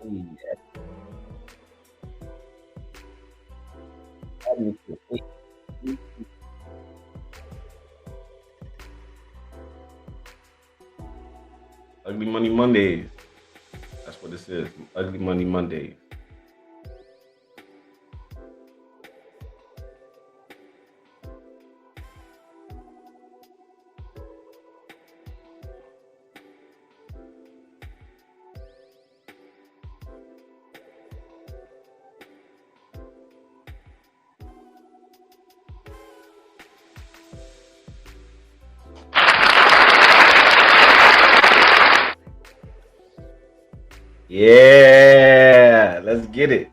Yeah, that is it. Ugly Money Mondays. That's what this is. Ugly Money Mondays. Yeah, let's get it.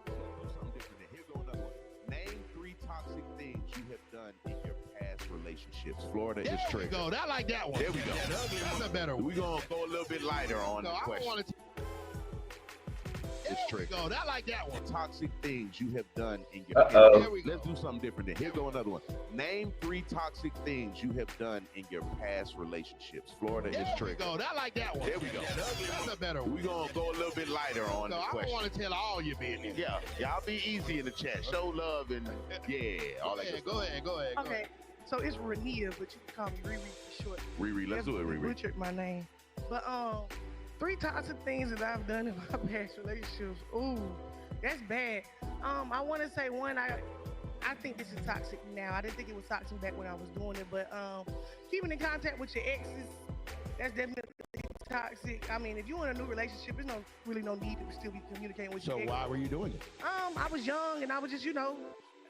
Here go another one. Name 3 toxic things you have done in your past relationships. Florida is There we triggered. go. I like that one. There we go. That's a better one. We're going to go a little bit lighter on No, the I don't question. want to. It's There we triggered. go. I like that one. Toxic things you have done in your Uh-oh. There we go. Let's do something different then. Here go another one. Name 3 toxic things you have done in your past relationships. Florida There is we triggered. go. I like that one. There we go. That's a better one. We're going to go a little bit lighter on No, the I don't question. want to tell all your business. Yeah, y'all be easy in the chat. Show love and yeah, all Go that. ahead. Good Go stuff. ahead. Go ahead. Okay, so it's Rania, but you can call me Riri for short. Riri, let's do it, Riri. Butchered my name, but 3 toxic things that I've done in my past relationships. Ooh, that's bad. I want to say one. I think this is toxic now. I didn't think it was toxic back when I was doing it, but keeping in contact with your exes, that's definitely toxic. I mean, if you're in a new relationship, there's really no need to still be communicating with So your exes. why were you doing it? I was young and I was just,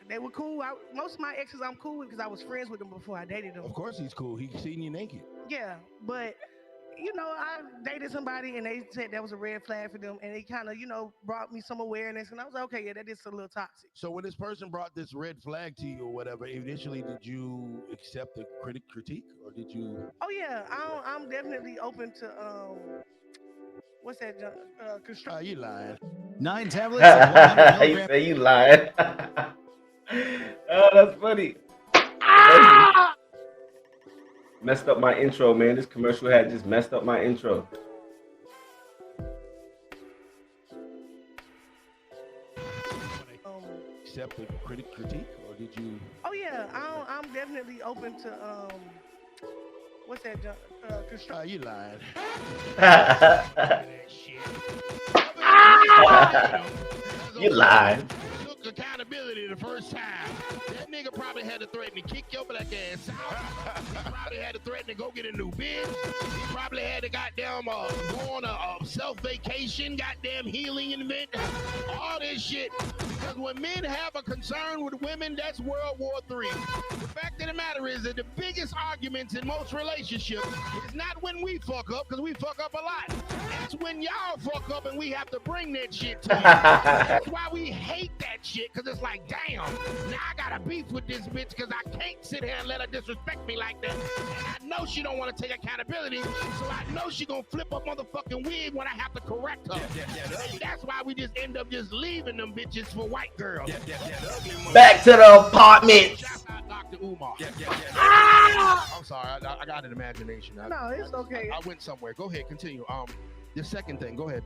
they were cool. Most of my exes I'm cool with because I was friends with them before I dated them. Of course he's cool. He seen you naked. Yeah, but I dated somebody and they said that was a red flag for them, and they kind of, brought me some awareness, and I was like, okay, yeah, that is a little toxic. So when this person brought this red flag to you or whatever, initially did you accept the critique or did you? Oh yeah, I'm definitely open to what's that? Construct. You lying. 9 tablets of 100 He milligrams. say you lying. Oh, that's funny. Messed up my intro, man. This commercial had just messed up my intro. Accept the critique or did you? Oh yeah, I'm definitely open to what's that? Construct. You lying. You lied. Took accountability the first time. That nigga probably had to threaten to kick your black ass out. He probably had to threaten to go get a new bitch. He probably had to goddamn go on a self-vacation, goddamn healing event. All this shit. Because when men have a concern with women, that's World War III. The fact of the matter is that the biggest arguments in most relationships is not when we fuck up, because we fuck up a lot. It's when y'all fuck up and we have to bring that shit to you. That's why we hate that shit, because it's like, damn, now I got a beef with this bitch because I can't sit here and let her disrespect me like that. And I know she don't want to take accountability, so I know she gonna flip a motherfucking wig when I have to correct her. And that's why we just end up just leaving them bitches for white girls. Back to the apartment. Shout out Dr. Umar. I'm sorry, I got an imagination. No, it's okay. I went somewhere. Go ahead, continue. The second thing, go ahead.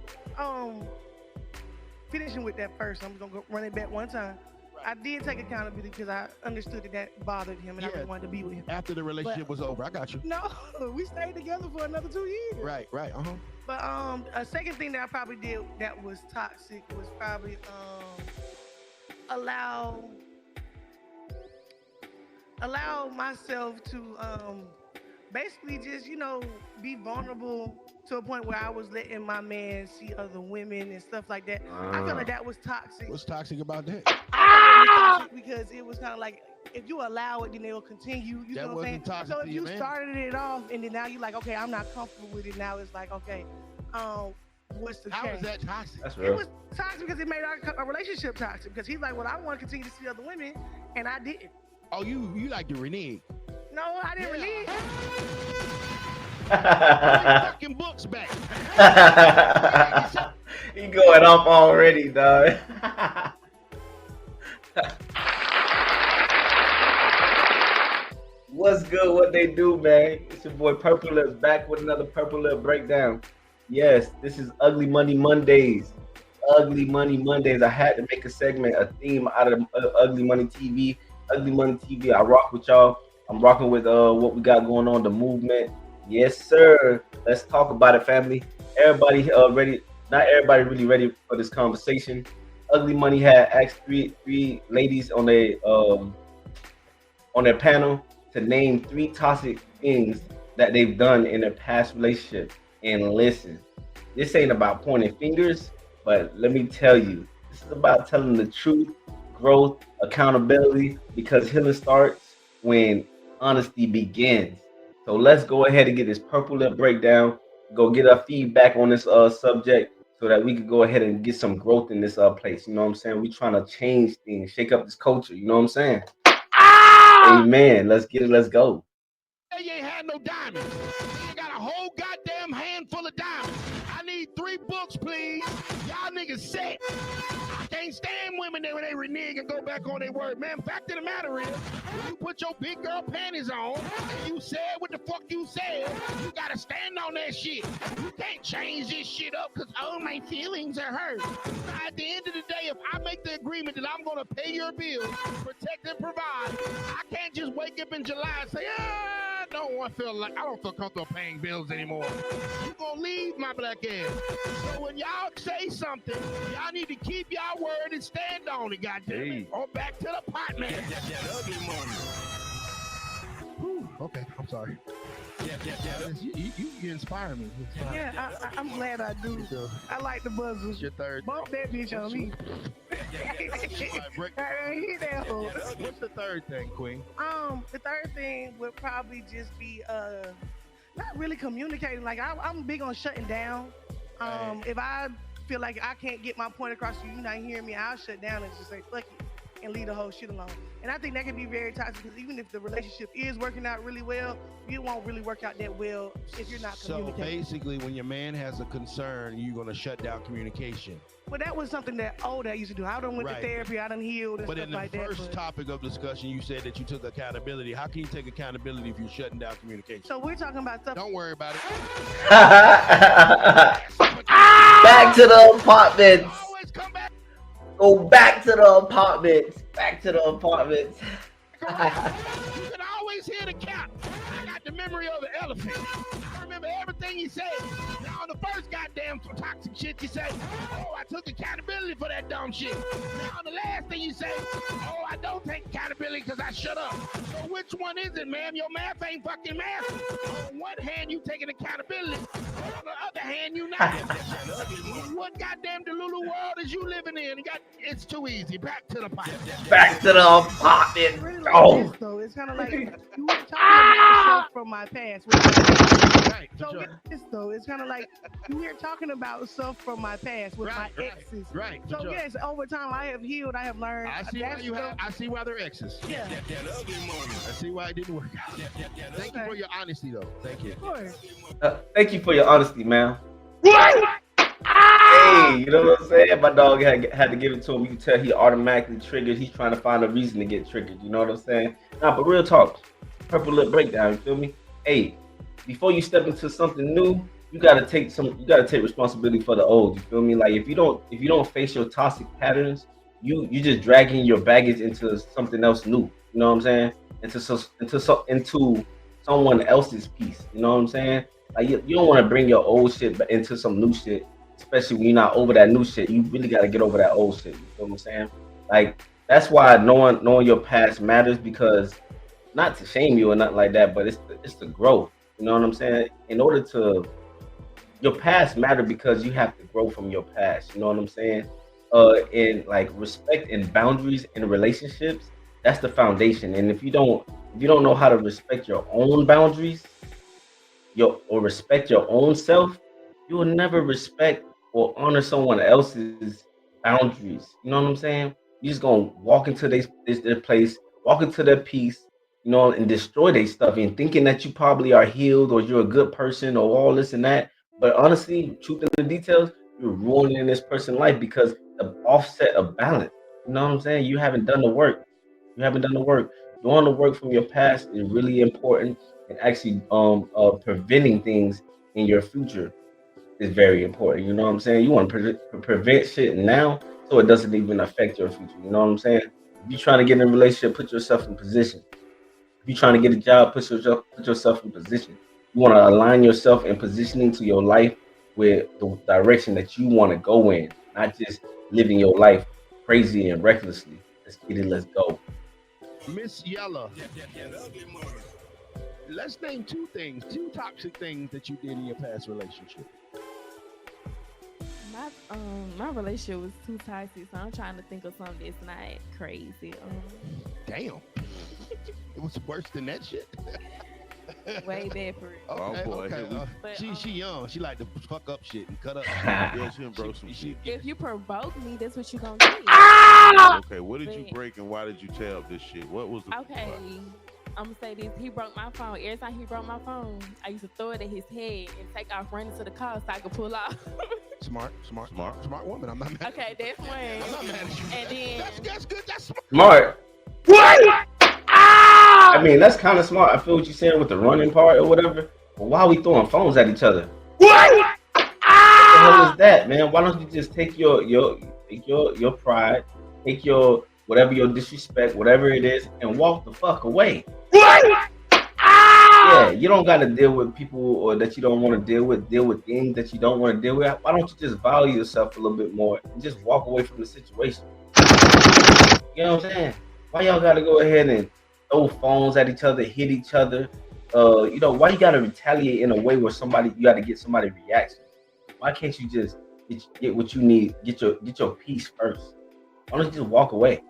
Finishing with that first, I'm gonna run it back one time. I did take accountability because I understood that bothered him, and I Yeah. really wanted to be with him. After the relationship was over, I got you. No, we stayed together for another 2 years. Right, uh-huh. But a second thing that I probably did that was toxic was probably allow myself to basically just be vulnerable to a point where I was letting my man see other women and stuff like that. I feel like that was toxic. What's toxic about that? Because it was kind of like, if you allow it, then it'll continue. You That know what I'm saying? wasn't toxic So to if you, you man. started it off and then now you're like, okay, I'm not comfortable with it. Now it's like, okay, what's the How change? is that toxic? That's It real. was toxic because it made our relationship toxic. Because he's like, well, I want to continue to see other women, and I didn't. Oh, you like to renege. No, I didn't really. Fucking books back. He going off already, dog. What's good? What they do, man? It's your boy Purple Lips back with another Purple Lip breakdown. Yes, this is Ugly Money Mondays. Ugly Money Mondays. I had to make a segment, a theme out of Ugly Money TV. Ugly Money TV. I rock with y'all. I'm rocking with what we got going on, the movement. Yes, sir. Let's talk about it, family. Everybody ready? Not everybody really ready for this conversation. Ugly Money had asked three ladies on their panel to name 3 toxic things that they've done in their past relationship. And listen, this ain't about pointing fingers, but let me tell you, this is about telling the truth, growth, accountability, because healing starts when honesty begins. So let's go ahead and get this purple lip breakdown, go get our feedback on this subject so that we can go ahead and get some growth in this place. You know what I'm saying? We trying to change things, shake up this culture. You know what I'm saying? Amen. Let's get it. Let's go. You ain't had no diamonds. You got a whole goddamn handful of diamonds. I need 3 books, please. Y'all niggas set. I can't stand women when they renege and go back on their word. Man, fact of the matter is, when you put your big girl panties on and you said what the fuck you said, you gotta stand on that shit. You can't change this shit up because, oh, my feelings are hurt. At the end of the day, if I make the agreement that I'm gonna pay your bills, protect and provide, I can't just wake up in July and say, I don't feel comfortable paying bills anymore. You gonna leave my black ass. So when y'all say something, y'all need to keep y'all word and stand on it, goddamn it. Or back to the pot, man. Whew, okay, I'm sorry. You inspire me. Yeah, I'm glad I do. I like the buzzers. Your third. Bump that bitch on me. What's the third thing, Queen? The third thing would probably just be not really communicating. Like I'm big on shutting down. If I feel like I can't get my point across to you, you're not hearing me, I'll shut down and just say fuck it and leave the whole shit alone. And I think that can be very toxic because even if the relationship is working out really well, it won't really work out that well if you're not communicating. So basically, when your man has a concern, you're gonna shut down communication. Well, that was something that I used to do. I done went to therapy, I done healed and but stuff like that. But in the first topic of discussion, you said that you took accountability. How can you take accountability if you're shutting down communication? So we're talking about stuff. Don't worry about it. Back to the apartments. Always come back. Go back to the apartments. Back to the apartments. You can always hear the cat. I got the memory of the elephant. I remember everything he said. Now, on the first goddamn toxic shit, you say, oh, I took accountability for that dumb shit. Now, on the last thing you say, oh, I don't take accountability because I shut up. So which one is it, ma'am? Your math ain't fucking math. On one hand, you taking accountability. But on the other hand, you not. What goddamn Delulu world is you living in? It's too easy. Back to the pot. Back to the apartment. Really Oh. this, though. It's kind of like you were talking about stuff from my past. Right. So get this though, it's kind of like we're talking about stuff from my past with my exes. Right. So yes, over time I have healed, I have learned. I see why they're exes. Yeah. I see why it didn't work out. Thank you for your honesty, though. Thank you. Of course. Thank you for your honesty, man. Hey, you know what I'm saying? My dog had to give it to him. You can tell he automatically triggered. He's trying to find a reason to get triggered. You know what I'm saying? Nah, but real talk. Purple lip breakdown. You feel me? Hey, before you step into something new, you gotta take responsibility for the old. You feel me? Like if you don't face your toxic patterns, you just dragging your baggage into something else new. You know what I'm saying? Into someone else's piece. You know what I'm saying? Like you don't want to bring your old shit into some new shit, especially when you're not over that new shit. You really got to get over that old shit. You feel what I'm saying? Like that's why knowing your past matters, because not to shame you or nothing like that, but it's the growth. You know what I'm saying? Your past matter because you have to grow from your past. You know what I'm saying? And like respect and boundaries in relationships, that's the foundation. And if you don't know how to respect your own boundaries, or respect your own self, you will never respect or honor someone else's boundaries. You know what I'm saying? You're just gonna walk into their place, walk into their peace, you know, and destroy their stuff and thinking that you probably are healed or you're a good person or all this and that. But honestly, truth in the details, you're ruining this person's life because the offset of balance. You know what I'm saying? You haven't done the work. Doing the work from your past is really important and actually preventing things in your future. is very important. You know what I'm saying? You want to prevent shit now so it doesn't even affect your future. You know what I'm saying? If you're trying to get in a relationship, put yourself in position. If you're trying to get a job, put yourself in position. You want to align yourself and positioning to your life with the direction that you want to go in, not just living your life crazy and recklessly. Let's get it. Let's go. Miss Yella. Let's name two toxic things that you did in your past relationship. My relationship was too toxic, so I'm trying to think of something that's not crazy. Damn. It was worse than that shit. Way bad for it. Oh, boy. But, She young. She like to fuck up shit and cut up. Yeah, she done broke some shit. if you provoke me, that's what you gonna do. Okay, what did you break and why did you tear up this shit? What was the Okay, I'm gonna say this. He broke my phone. Every time he broke my phone, I used to throw it at his head and take off running to the car so I could pull off. Smart woman. I'm not mad. Okay, that's one. I'm not mad at you. And then That's good. That's smart. Smart. What? I mean, that's kind of smart. I feel what you're saying with the running part or whatever. But why are we throwing phones at each other? What the hell is that, man? Why don't you just take your pride, take your whatever your disrespect, whatever it is, and walk the fuck away? Yeah, you don't gotta deal with people or that you don't want to deal with things that you don't want to deal with. Why don't you just value yourself a little bit more and just walk away from the situation? You know what I'm saying? Why y'all gotta go ahead and throw phones at each other, hit each other? Why you gotta retaliate in a way where you gotta get somebody's reaction? Why can't you just get what you need, get your peace first? Why don't you just walk away?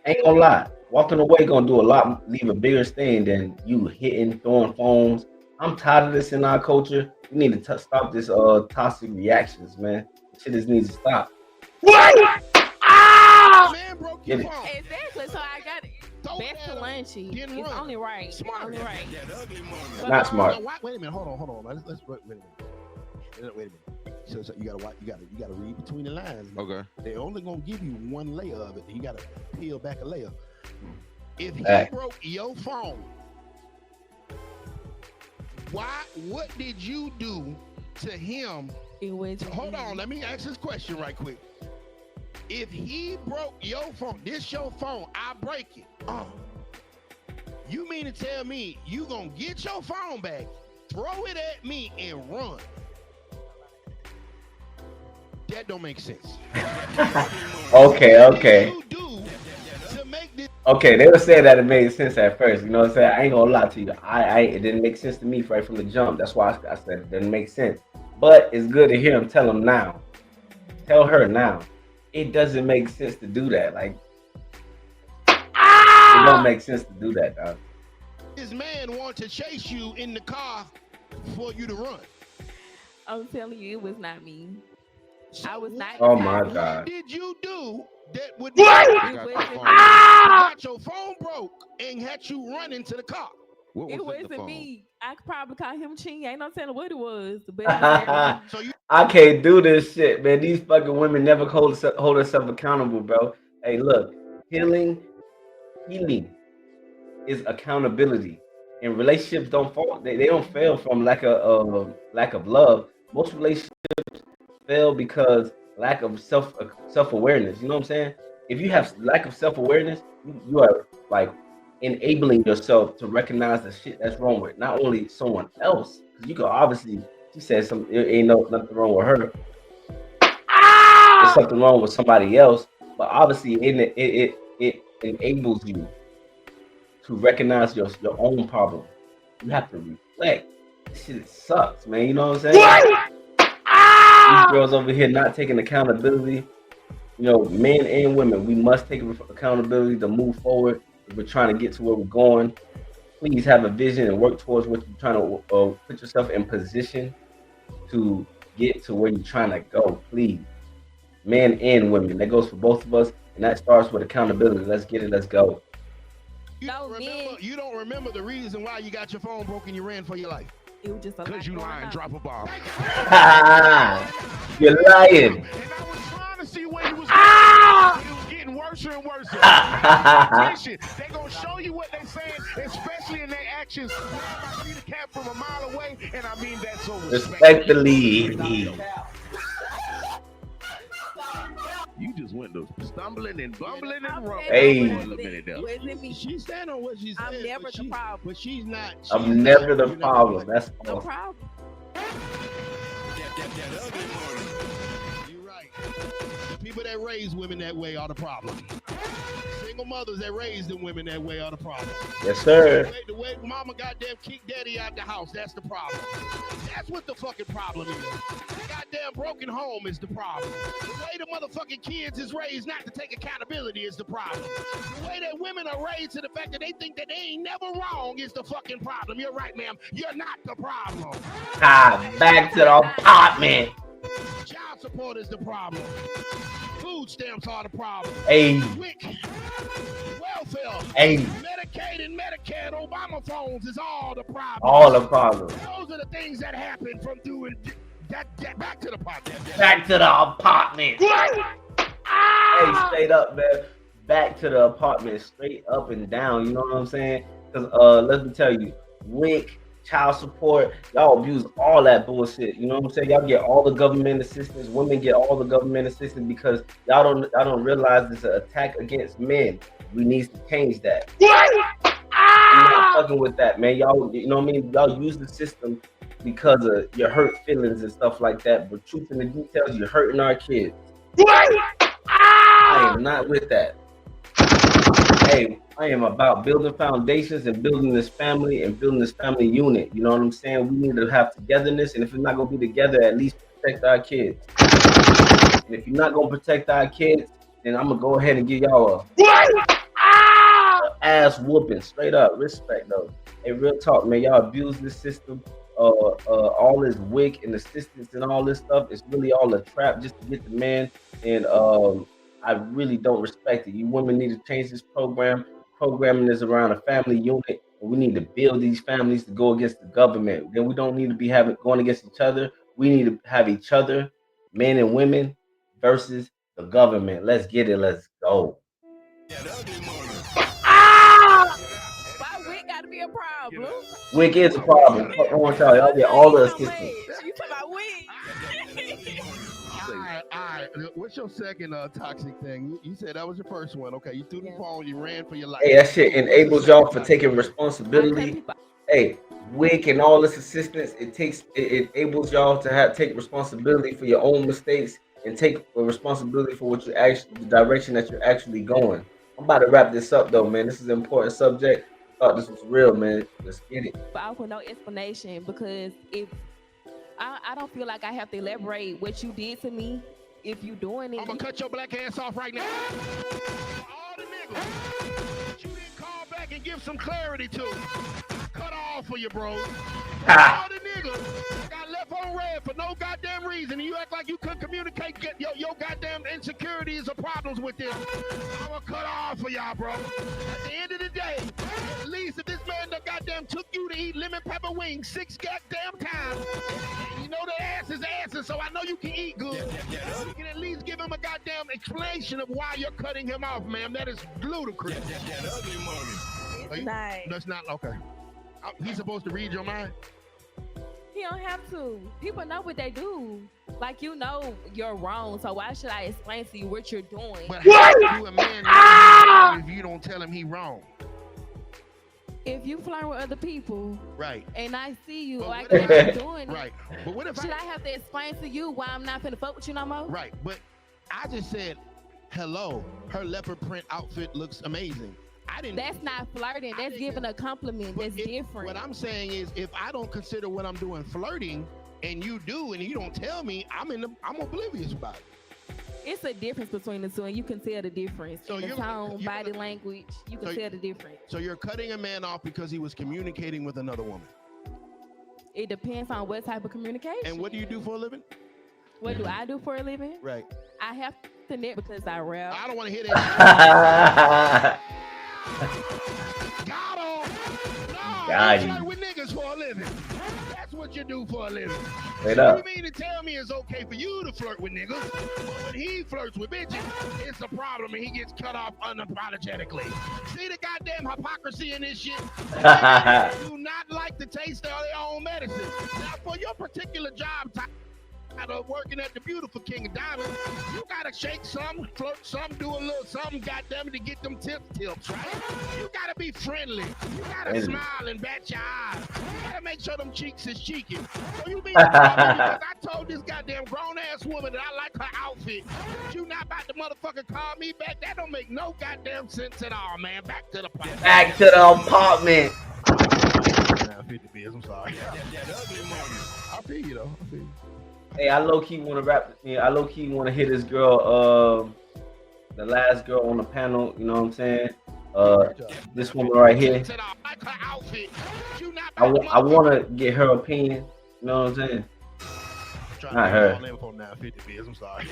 Ain't gonna lie, walking away gonna do leave a bigger stain than you hitting, throwing phones. I'm tired of this in our culture. We need to stop this toxic reactions, man. Shit just needs to stop. Man broke your phone. exactly, so I got it. Best to lunchy. Didn't It's run. only right. Smart. Only right. Not smart. Wait a minute. Hold on. Let's wait a minute. Wait a minute. So you gotta read between the lines. Okay. They're only gonna give you one layer of it. You gotta peel back a layer. If he Hey. broke your phone, what did you do to him? It was. Hold on, let me ask this question right quick. If he broke your phone, your phone, I break it. You mean to tell me you gonna get your phone back, throw it at me, and run? That don't make sense. Okay. What did you do to make this? Okay, they were saying that it made sense at first. You know what I'm saying? I ain't gonna lie to you. It didn't make sense to me right from the jump. That's why I said it didn't make sense. But it's good to hear him tell him now. Tell her now. It doesn't make sense to do that. Like, it don't make sense to do that, dog. This man want to chase you in the car for you to run. I'm telling you, it was not me. I was not. Oh my What God. did you do that would It got wasn't, got your phone broke and had you run into the car? What it was in the wasn't phone? me. I could probably call him Chin. Ain't no telling what it was. But it was So you I can't do this shit, man. These fucking women never hold themselves accountable, bro. Hey, look, healing is accountability. And relationships don't fall. They don't fail from lack of love. Most relationships fail because lack of self-awareness. You know what I'm saying? If you have lack of self-awareness, you are like enabling yourself to recognize the shit that's wrong with not only someone else, because you could obviously, she said it ain't nothing wrong with her. There's something wrong with somebody else, but obviously it enables you to recognize your own problem. You have to reflect. This shit sucks, man. You know what I'm saying? These girls over here not taking accountability. You know, men and women, we must take accountability to move forward. If we're trying to get to where we're going, please have a vision and work towards what you're trying to put yourself in position to get to where you're trying to go. Please, men and women, that goes for both of us, and that starts with accountability. Let's get it. Let's go. You don't remember the reason why you got your phone broken. You ran for your life. It was just a lot Because you going lying, on. drop a bomb. You're lying. And I was trying to see where you was going. It was getting worse. worse and worse. Attention. They gonna show you what they saying, especially in their actions. I see the cat from a mile away, and I mean that so Respect the lead. You just went to stumbling and bumbling and rumbling. Hey. For a little minute there. Wasn't me. She stand on what she said. I'm never but the she- problem. But she's not. I'm never the problem. That's No all. problem. You're right. The people that raise women that way are the problem. Single mothers that raise them women that way are the problem. Yes, sir. The way mama goddamn kicked daddy out the house, that's the problem. That's what the fucking problem is. The goddamn broken home is the problem. The way the motherfucking kids is raised not to take accountability is the problem. The way that women are raised to the fact that they think that they ain't never wrong is the fucking problem. You're right, ma'am. You're not the problem. Back to the apartment. Child support is the problem. Food stamps are the problem. Hey, WIC, welfare, hey, Medicaid and Medicare and Obama phones is all the problem. all the problems. Those are the things that happen from doing that back to the pot. Back to the apartment. Hey, straight up, man. Back to the apartment, straight up and down. You know what I'm saying? Because let me tell you, WIC, child support, y'all abuse all that bullshit. You know what I'm saying? Y'all get all the government assistance. Women get all the government assistance because y'all don't realize it's an attack against men. We need to change that. I'm not fucking with that, man. Y'all, you know what I mean? Y'all use the system because of your hurt feelings and stuff like that. But truth in the details, you're hurting our kids. I am not with that. Hey, I am about building foundations and building this family and building this family unit. You know what I'm saying? We need to have togetherness, and if we're not gonna be together, at least protect our kids. And if you're not gonna protect our kids, then I'm gonna go ahead and give y'all a ass whooping, straight up. Respect though. Hey, real talk, man. Y'all abuse this system. All this WIC and assistance and all this stuff. It's really all a trap just to get the man. And I really don't respect it. You women need to change this program. Programming is around a family unit, and we need to build these families to go against the government. Then we don't need to be going against each other. We need to have each other, men and women, versus the government. Let's get it. Let's go. Why WIC gotta be a problem? WIC is a problem. I want y'all. Y'all get all the assistance. You talking about WIC? All right. What's your second toxic thing? You said that was your first one. Okay, you threw the phone, you ran for your life. Hey, that shit enables y'all for taking responsibility. Hey, WIC and all this assistance, it enables y'all to take responsibility for your own mistakes and take responsibility for what the direction that you're actually going. I'm about to wrap this up though, man. This is an important subject. Thought this was real, man. Let's get it. But I offer no explanation because if I don't feel like I have to elaborate what you did to me. If you doing it, I'm gonna cut your black ass off right now. All the niggas that you didn't call back and give some clarity to, cut off for you, bro. All the niggas got left on red for no goddamn reason, and you act like you couldn't communicate. Your goddamn insecurities or problems with them. I'm gonna cut off for y'all, bro. At the end of the day, at least if this man done goddamn took you to eat lemon pepper wings 6 goddamn times, and you know the ass is asses, so I know you can eat good. You can at least give him a goddamn explanation of why you're cutting him off, ma'am. That is ludicrous. That's not okay. He's supposed to read your mind. he don't have to. People know what they do. Like, you know you're wrong, so why should I explain to you what you're doing? But how do you a man know he's wrong if you don't tell him he wrong? If you flirt with other people, Right. and I see you, But I what can't if- keep doing it. Right. But what if Should I have to explain to you why I'm not finna fuck with you no more? Right. But I just said, hello, her leopard print outfit looks amazing. I didn't. That's not flirting. I That's didn't- giving a compliment. but That's different. What I'm saying is, if I don't consider what I'm doing flirting, and you do, and you don't tell me, I'm oblivious about it. It's a difference between the two, and you can tell the difference. So in the you're- tone, you're- body language, you can so- tell the difference. So you're cutting a man off because he was communicating with another woman. It depends on what type of communication. And what do you do for a living? What do I do for a living? Right. I have to net because I rap. I don't want to hear that. Got him. No, Got you him. flirt with niggas bitches for a living. That's what you do for a living. Straight So up. you mean to tell me it's okay for you to flirt with niggas, but when he flirts with bitches, it's a problem and he gets cut off unapologetically. See the goddamn hypocrisy in this shit? Niggas do not like the taste of their own medicine. Now, for your particular job type, of working at the beautiful King of Diamonds, you gotta shake some, flirt some, do a little something, goddamn it, to get them tips, right? You gotta be friendly. You gotta smile and bat your eyes. You gotta make sure them cheeks is cheeky. So you mean to tell me because I told this goddamn grown ass woman that I like her outfit, that you not about to motherfucker call me back? That don't make no goddamn sense at all, man. Back to the podcast. Back to the apartment. Nah, 50 biz, I'm sorry. I feel you though. I feel you. Hey, I low key want to rap. I low key want to hit this girl, the last girl on the panel. You know what I'm saying? This woman right here. I want to get her opinion. You know what I'm saying? Not her. I'm sorry.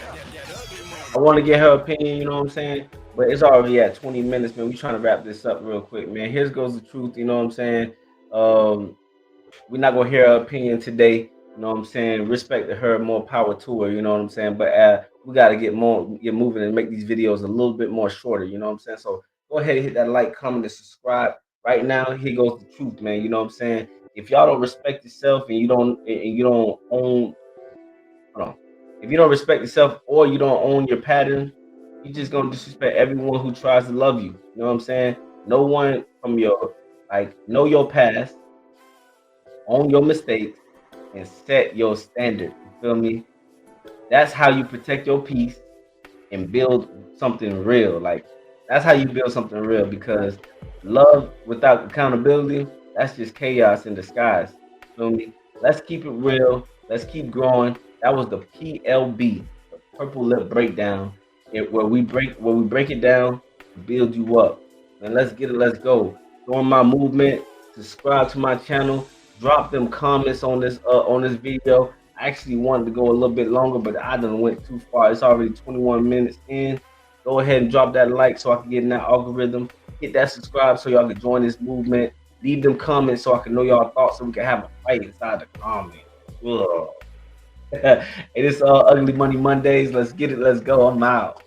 I want to get her opinion. You know what I'm saying? But it's already at 20 minutes, man. We trying to wrap this up real quick, man. Here goes the truth. You know what I'm saying? We're not gonna hear her opinion today. You know what I'm saying? Respect to her, more power to her, you know what I'm saying? But we got to get moving and make these videos a little bit more shorter, you know what I'm saying? So go ahead and hit that like, comment, and subscribe. Right now, here goes the truth, man. You know what I'm saying? If y'all don't respect yourself and you don't own, if you don't respect yourself or you don't own your pattern, you're just gonna disrespect everyone who tries to love you. You know what I'm saying? No one from your know your past, own your mistakes, and set your standard. You feel me? That's how you protect your peace and build something real. That's how you build something real, because love without accountability, that's just chaos in disguise. You feel me? Let's keep it real. Let's keep growing. That was the PLB, the Purple Lip Breakdown, where we break it down to build you up. And let's get it. Let's go. Join my movement. Subscribe to my channel. Drop them comments on this video. I actually wanted to go a little bit longer, but I done went too far. It's already 21 minutes in. Go ahead and drop that like so I can get in that algorithm. Hit that subscribe so y'all can join this movement. Leave them comments so I can know y'all thoughts so we can have a fight inside the comments. It is Ugly Money Mondays. Let's get it. Let's go. I'm out.